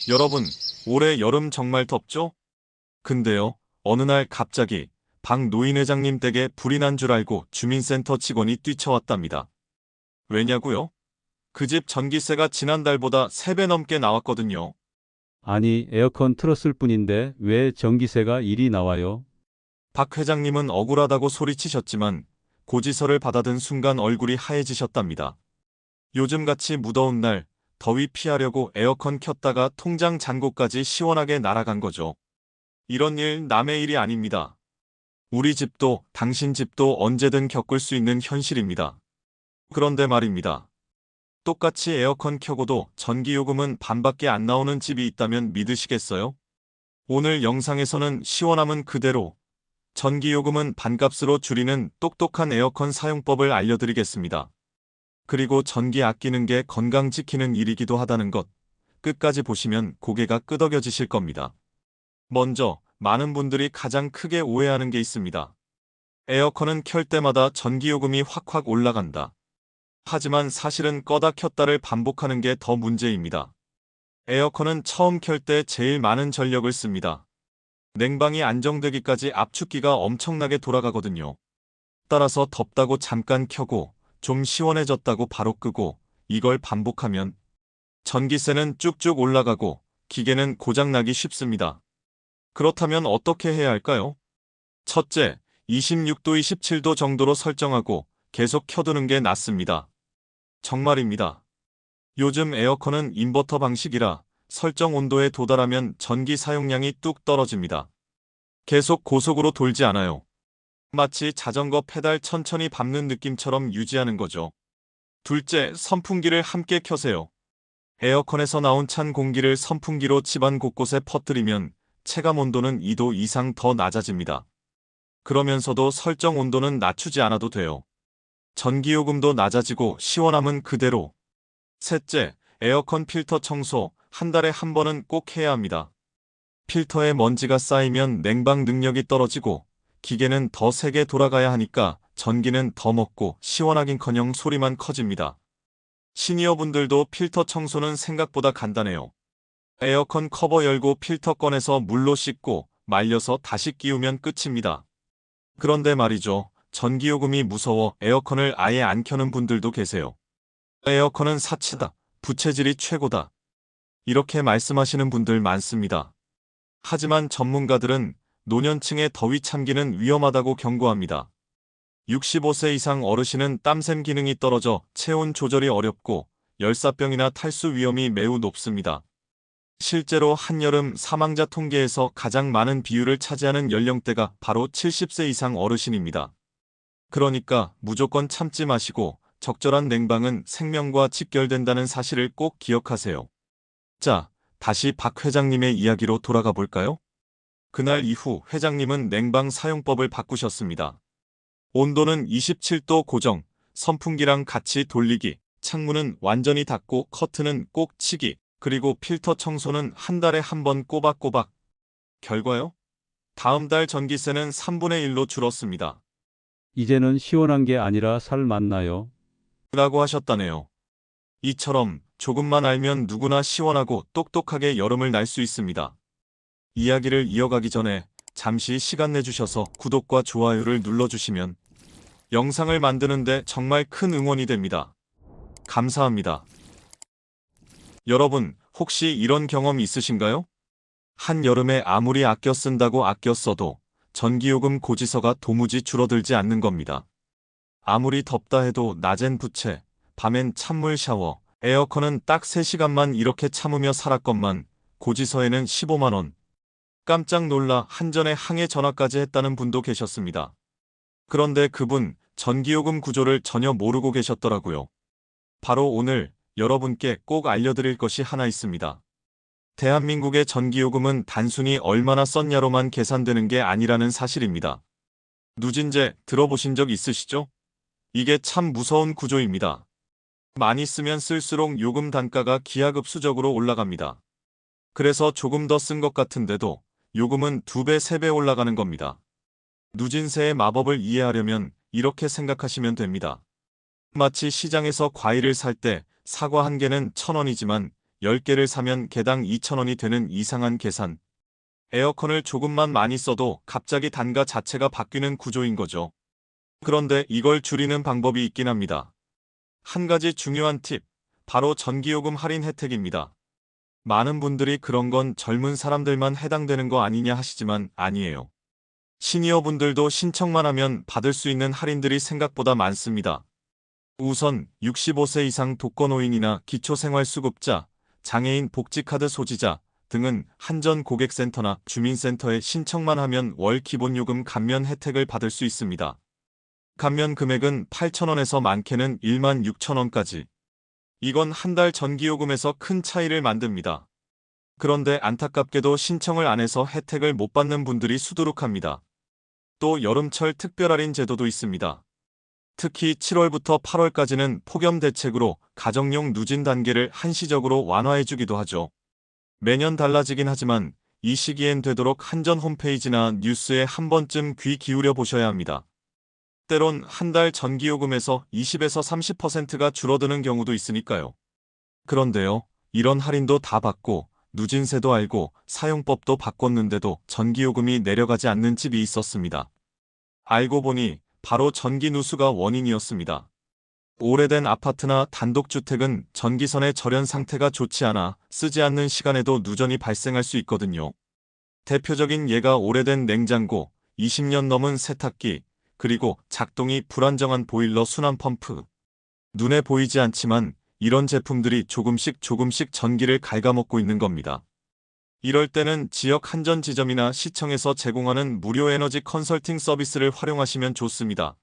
여러분, 올해 여름 정말 덥죠? 근데요, 어느 날 갑자기 박 노인 회장님 댁에 불이 난 줄 알고 주민센터 직원이 뛰쳐왔답니다. 왜냐고요? 그 집 전기세가 지난달보다 3배 넘게 나왔거든요. 아니, 에어컨 틀었을 뿐인데 왜 전기세가 이리 나와요? 박 회장님은 억울하다고 소리치셨지만 고지서를 받아든 순간 얼굴이 하얘지셨답니다. 요즘같이 무더운 날 더위 피하려고 에어컨 켰다가 통장 잔고까지 시원하게 날아간 거죠. 이런 일 남의 일이 아닙니다. 우리 집도 당신 집도 언제든 겪을 수 있는 현실입니다. 그런데 말입니다. 똑같이 에어컨 켜고도 전기요금은 반밖에 안 나오는 집이 있다면 믿으시겠어요? 오늘 영상에서는 시원함은 그대로, 전기요금은 반값으로 줄이는 똑똑한 에어컨 사용법을 알려드리겠습니다. 그리고 전기 아끼는 게 건강 지키는 일이기도 하다는 것, 끝까지 보시면 고개가 끄덕여지실 겁니다. 먼저, 많은 분들이 가장 크게 오해하는 게 있습니다. 에어컨은 켤 때마다 전기요금이 확확 올라간다. 하지만 사실은 꺼다 켰다를 반복하는 게 더 문제입니다. 에어컨은 처음 켤 때 제일 많은 전력을 씁니다. 냉방이 안정되기까지 압축기가 엄청나게 돌아가거든요. 따라서 덥다고 잠깐 켜고 좀 시원해졌다고 바로 끄고 이걸 반복하면 전기세는 쭉쭉 올라가고 기계는 고장나기 쉽습니다. 그렇다면 어떻게 해야 할까요? 첫째, 26도, 27도 정도로 설정하고 계속 켜두는 게 낫습니다. 정말입니다. 요즘 에어컨은 인버터 방식이라 설정 온도에 도달하면 전기 사용량이 뚝 떨어집니다. 계속 고속으로 돌지 않아요. 마치 자전거 페달 천천히 밟는 느낌처럼 유지하는 거죠. 둘째, 선풍기를 함께 켜세요. 에어컨에서 나온 찬 공기를 선풍기로 집안 곳곳에 퍼뜨리면 체감 온도는 2도 이상 더 낮아집니다. 그러면서도 설정 온도는 낮추지 않아도 돼요. 전기요금도 낮아지고 시원함은 그대로. 셋째, 에어컨 필터 청소 한 달에 한 번은 꼭 해야 합니다. 필터에 먼지가 쌓이면 냉방 능력이 떨어지고 기계는 더 세게 돌아가야 하니까 전기는 더 먹고 시원하긴커녕 소리만 커집니다. 시니어분들도 필터 청소는 생각보다 간단해요. 에어컨 커버 열고 필터 꺼내서 물로 씻고 말려서 다시 끼우면 끝입니다. 그런데 말이죠. 전기요금이 무서워 에어컨을 아예 안 켜는 분들도 계세요. 에어컨은 사치다. 부채질이 최고다. 이렇게 말씀하시는 분들 많습니다. 하지만 전문가들은 노년층의 더위 참기는 위험하다고 경고합니다. 65세 이상 어르신은 땀샘 기능이 떨어져 체온 조절이 어렵고 열사병이나 탈수 위험이 매우 높습니다. 실제로 한여름 사망자 통계에서 가장 많은 비율을 차지하는 연령대가 바로 70세 이상 어르신입니다. 그러니까 무조건 참지 마시고 적절한 냉방은 생명과 직결된다는 사실을 꼭 기억하세요. 자, 다시 박 회장님의 이야기로 돌아가 볼까요? 그날 이후 회장님은 냉방 사용법을 바꾸셨습니다. 온도는 27도 고정, 선풍기랑 같이 돌리기, 창문은 완전히 닫고 커튼은 꼭 치기, 그리고 필터 청소는 한 달에 한 번 꼬박꼬박. 결과요? 다음 달 전기세는 3분의 1로 줄었습니다. 이제는 시원한 게 아니라 살 맞나요? 라고 하셨다네요. 이처럼 조금만 알면 누구나 시원하고 똑똑하게 여름을 날 수 있습니다. 이야기를 이어가기 전에 잠시 시간 내주셔서 구독과 좋아요를 눌러주시면 영상을 만드는데 정말 큰 응원이 됩니다. 감사합니다. 여러분, 혹시 이런 경험 있으신가요? 한여름에 아무리 아껴 쓴다고 아껴 써도 전기요금 고지서가 도무지 줄어들지 않는 겁니다. 아무리 덥다 해도 낮엔 부채, 밤엔 찬물 샤워, 에어컨은 딱 3시간만 이렇게 참으며 살았건만 고지서에는 15만 원. 깜짝 놀라 한전에 항해 전화까지 했다는 분도 계셨습니다. 그런데 그분 전기요금 구조를 전혀 모르고 계셨더라고요. 바로 오늘 여러분께 꼭 알려드릴 것이 하나 있습니다. 대한민국의 전기요금은 단순히 얼마나 썼냐로만 계산되는 게 아니라는 사실입니다. 누진제 들어보신 적 있으시죠? 이게 참 무서운 구조입니다. 많이 쓰면 쓸수록 요금 단가가 기하급수적으로 올라갑니다. 그래서 조금 더 쓴 것 같은데도 요금은 2배, 3배 올라가는 겁니다. 누진세의 마법을 이해하려면 이렇게 생각하시면 됩니다. 마치 시장에서 과일을 살 때 사과 한 개는 1,000원이지만 10개를 사면 개당 2,000원이 되는 이상한 계산. 에어컨을 조금만 많이 써도 갑자기 단가 자체가 바뀌는 구조인 거죠. 그런데 이걸 줄이는 방법이 있긴 합니다. 한 가지 중요한 팁, 바로 전기요금 할인 혜택입니다. 많은 분들이 그런 건 젊은 사람들만 해당되는 거 아니냐 하시지만 아니에요. 시니어분들도 신청만 하면 받을 수 있는 할인들이 생각보다 많습니다. 우선 65세 이상 독거노인이나 기초생활수급자, 장애인 복지카드 소지자 등은 한전고객센터나 주민센터에 신청만 하면 월 기본요금 감면 혜택을 받을 수 있습니다. 감면 금액은 8,000원에서 많게는 16,000원까지. 이건 한 달 전기요금에서 큰 차이를 만듭니다. 그런데 안타깝게도 신청을 안 해서 혜택을 못 받는 분들이 수두룩합니다. 또 여름철 특별할인 제도도 있습니다. 특히 7월부터 8월까지는 폭염 대책으로 가정용 누진 단계를 한시적으로 완화해주기도 하죠. 매년 달라지긴 하지만 이 시기엔 되도록 한전 홈페이지나 뉴스에 한 번쯤 귀 기울여 보셔야 합니다. 때론 한 달 전기요금에서 20에서 30%가 줄어드는 경우도 있으니까요. 그런데요, 이런 할인도 다 받고 누진세도 알고 사용법도 바꿨는데도 전기요금이 내려가지 않는 집이 있었습니다. 알고 보니 바로 전기 누수가 원인이었습니다. 오래된 아파트나 단독주택은 전기선의 절연 상태가 좋지 않아 쓰지 않는 시간에도 누전이 발생할 수 있거든요. 대표적인 예가 오래된 냉장고, 20년 넘은 세탁기, 그리고 작동이 불안정한 보일러 순환 펌프. 눈에 보이지 않지만 이런 제품들이 조금씩 전기를 갉아먹고 있는 겁니다. 이럴 때는 지역 한전 지점이나 시청에서 제공하는 무료 에너지 컨설팅 서비스를 활용하시면 좋습니다.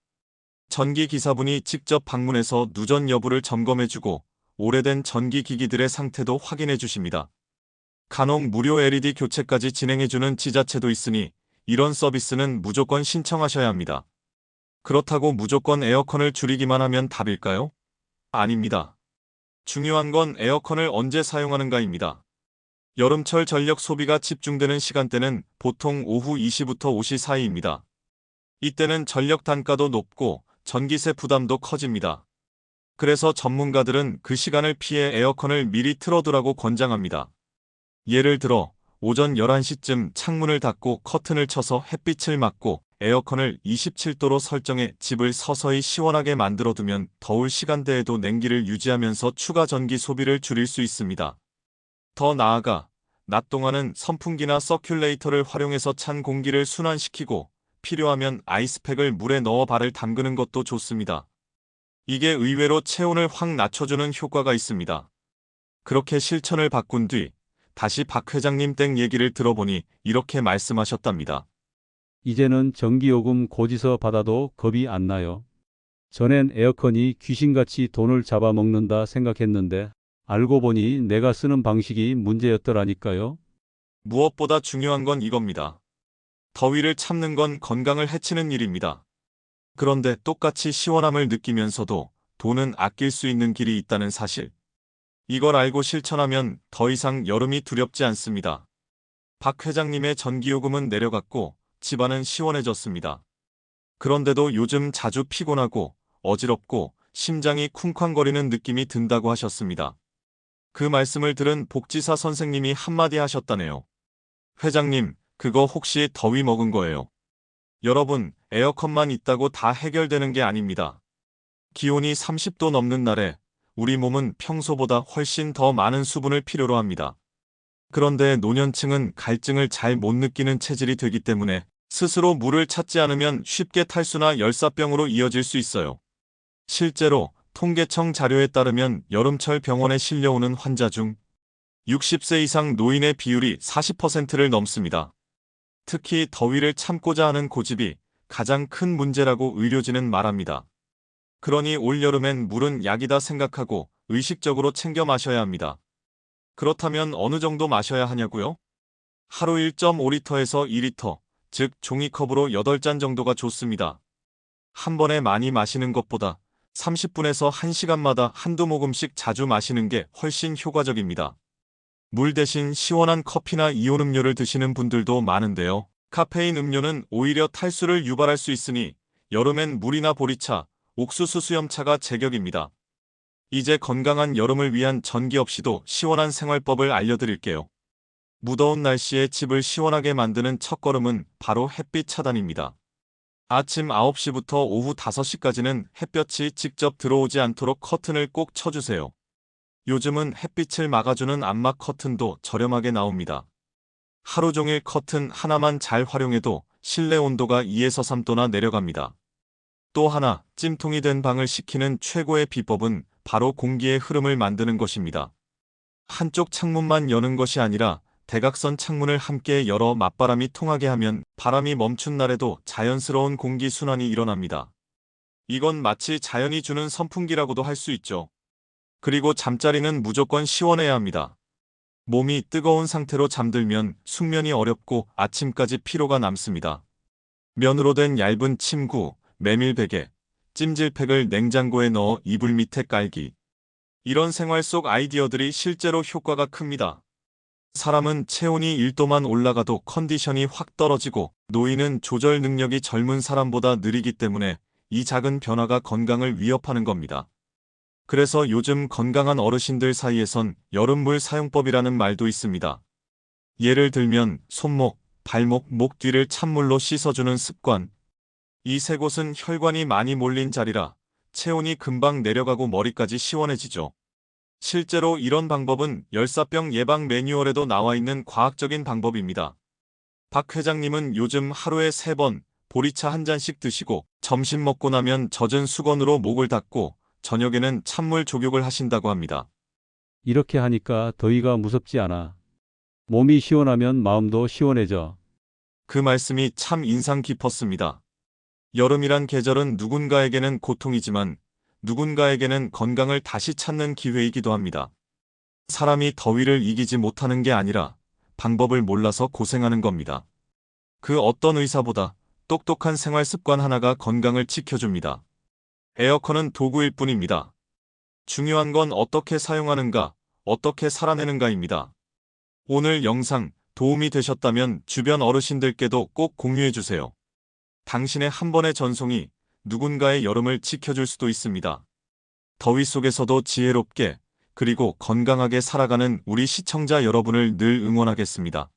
전기 기사분이 직접 방문해서 누전 여부를 점검해주고 오래된 전기 기기들의 상태도 확인해 주십니다. 간혹 무료 LED 교체까지 진행해주는 지자체도 있으니 이런 서비스는 무조건 신청하셔야 합니다. 그렇다고 무조건 에어컨을 줄이기만 하면 답일까요? 아닙니다. 중요한 건 에어컨을 언제 사용하는가입니다. 여름철 전력 소비가 집중되는 시간대는 보통 오후 2시부터 5시 사이입니다. 이때는 전력 단가도 높고 전기세 부담도 커집니다. 그래서 전문가들은 그 시간을 피해 에어컨을 미리 틀어두라고 권장합니다. 예를 들어 오전 11시쯤 창문을 닫고 커튼을 쳐서 햇빛을 막고 에어컨을 27도로 설정해 집을 서서히 시원하게 만들어두면 더울 시간대에도 냉기를 유지하면서 추가 전기 소비를 줄일 수 있습니다. 더 나아가 낮 동안은 선풍기나 서큘레이터를 활용해서 찬 공기를 순환시키고 필요하면 아이스팩을 물에 넣어 발을 담그는 것도 좋습니다. 이게 의외로 체온을 확 낮춰주는 효과가 있습니다. 그렇게 실천을 바꾼 뒤 다시 박 회장님 땡 얘기를 들어보니 이렇게 말씀하셨답니다. 이제는 전기요금 고지서 받아도 겁이 안 나요. 전엔 에어컨이 귀신같이 돈을 잡아먹는다 생각했는데 알고 보니 내가 쓰는 방식이 문제였더라니까요. 무엇보다 중요한 건 이겁니다. 더위를 참는 건 건강을 해치는 일입니다. 그런데 똑같이 시원함을 느끼면서도 돈은 아낄 수 있는 길이 있다는 사실. 이걸 알고 실천하면 더 이상 여름이 두렵지 않습니다. 박 회장님의 전기요금은 내려갔고 집안은 시원해졌습니다. 그런데도 요즘 자주 피곤하고 어지럽고 심장이 쿵쾅거리는 느낌이 든다고 하셨습니다. 그 말씀을 들은 복지사 선생님이 한마디 하셨다네요. 회장님, 그거 혹시 더위 먹은 거예요? 여러분, 에어컨만 있다고 다 해결되는 게 아닙니다. 기온이 30도 넘는 날에 우리 몸은 평소보다 훨씬 더 많은 수분을 필요로 합니다. 그런데 노년층은 갈증을 잘 못 느끼는 체질이 되기 때문에 스스로 물을 찾지 않으면 쉽게 탈수나 열사병으로 이어질 수 있어요. 실제로 통계청 자료에 따르면 여름철 병원에 실려오는 환자 중 60세 이상 노인의 비율이 40%를 넘습니다. 특히 더위를 참고자 하는 고집이 가장 큰 문제라고 의료진은 말합니다. 그러니 올여름엔 물은 약이다 생각하고 의식적으로 챙겨 마셔야 합니다. 그렇다면 어느 정도 마셔야 하냐고요? 하루 1.5리터에서 2리터, 즉 종이컵으로 8잔 정도가 좋습니다. 한 번에 많이 마시는 것보다 30분에서 1시간마다 한두 모금씩 자주 마시는 게 훨씬 효과적입니다. 물 대신 시원한 커피나 이온 음료를 드시는 분들도 많은데요. 카페인 음료는 오히려 탈수를 유발할 수 있으니 여름엔 물이나 보리차, 옥수수 수염차가 제격입니다. 이제 건강한 여름을 위한 전기 없이도 시원한 생활법을 알려드릴게요. 무더운 날씨에 집을 시원하게 만드는 첫걸음은 바로 햇빛 차단입니다. 아침 9시부터 오후 5시까지는 햇볕이 직접 들어오지 않도록 커튼을 꼭 쳐주세요. 요즘은 햇빛을 막아주는 암막 커튼도 저렴하게 나옵니다. 하루 종일 커튼 하나만 잘 활용해도 실내 온도가 2에서 3도나 내려갑니다. 또 하나, 찜통이 된 방을 식히는 최고의 비법은 바로 공기의 흐름을 만드는 것입니다. 한쪽 창문만 여는 것이 아니라 대각선 창문을 함께 열어 맞바람이 통하게 하면 바람이 멈춘 날에도 자연스러운 공기 순환이 일어납니다. 이건 마치 자연이 주는 선풍기라고도 할 수 있죠. 그리고 잠자리는 무조건 시원해야 합니다. 몸이 뜨거운 상태로 잠들면 숙면이 어렵고 아침까지 피로가 남습니다. 면으로 된 얇은 침구, 메밀베개, 찜질팩을 냉장고에 넣어 이불 밑에 깔기. 이런 생활 속 아이디어들이 실제로 효과가 큽니다. 사람은 체온이 1도만 올라가도 컨디션이 확 떨어지고 노인은 조절 능력이 젊은 사람보다 느리기 때문에 이 작은 변화가 건강을 위협하는 겁니다. 그래서 요즘 건강한 어르신들 사이에선 여름물 사용법이라는 말도 있습니다. 예를 들면 손목, 발목, 목 뒤를 찬물로 씻어주는 습관. 이 세 곳은 혈관이 많이 몰린 자리라 체온이 금방 내려가고 머리까지 시원해지죠. 실제로 이런 방법은 열사병 예방 매뉴얼에도 나와 있는 과학적인 방법입니다. 박 회장님은 요즘 하루에 3번 보리차 한 잔씩 드시고 점심 먹고 나면 젖은 수건으로 목을 닦고 저녁에는 찬물 족욕을 하신다고 합니다. 이렇게 하니까 더위가 무섭지 않아. 몸이 시원하면 마음도 시원해져. 그 말씀이 참 인상 깊었습니다. 여름이란 계절은 누군가에게는 고통이지만 누군가에게는 건강을 다시 찾는 기회이기도 합니다. 사람이 더위를 이기지 못하는 게 아니라 방법을 몰라서 고생하는 겁니다. 그 어떤 의사보다 똑똑한 생활 습관 하나가 건강을 지켜줍니다. 에어컨은 도구일 뿐입니다. 중요한 건 어떻게 사용하는가, 어떻게 살아내는가입니다. 오늘 영상 도움이 되셨다면 주변 어르신들께도 꼭 공유해주세요. 당신의 한 번의 전송이 누군가의 여름을 지켜줄 수도 있습니다. 더위 속에서도 지혜롭게 그리고 건강하게 살아가는 우리 시청자 여러분을 늘 응원하겠습니다.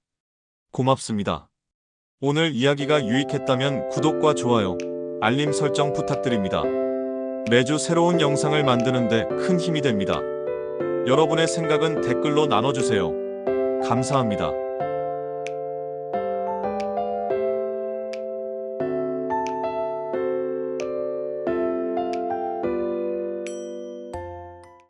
고맙습니다. 오늘 이야기가 유익했다면 구독과 좋아요, 알림 설정 부탁드립니다. 매주 새로운 영상을 만드는데 큰 힘이 됩니다. 여러분의 생각은 댓글로 나눠주세요. 감사합니다.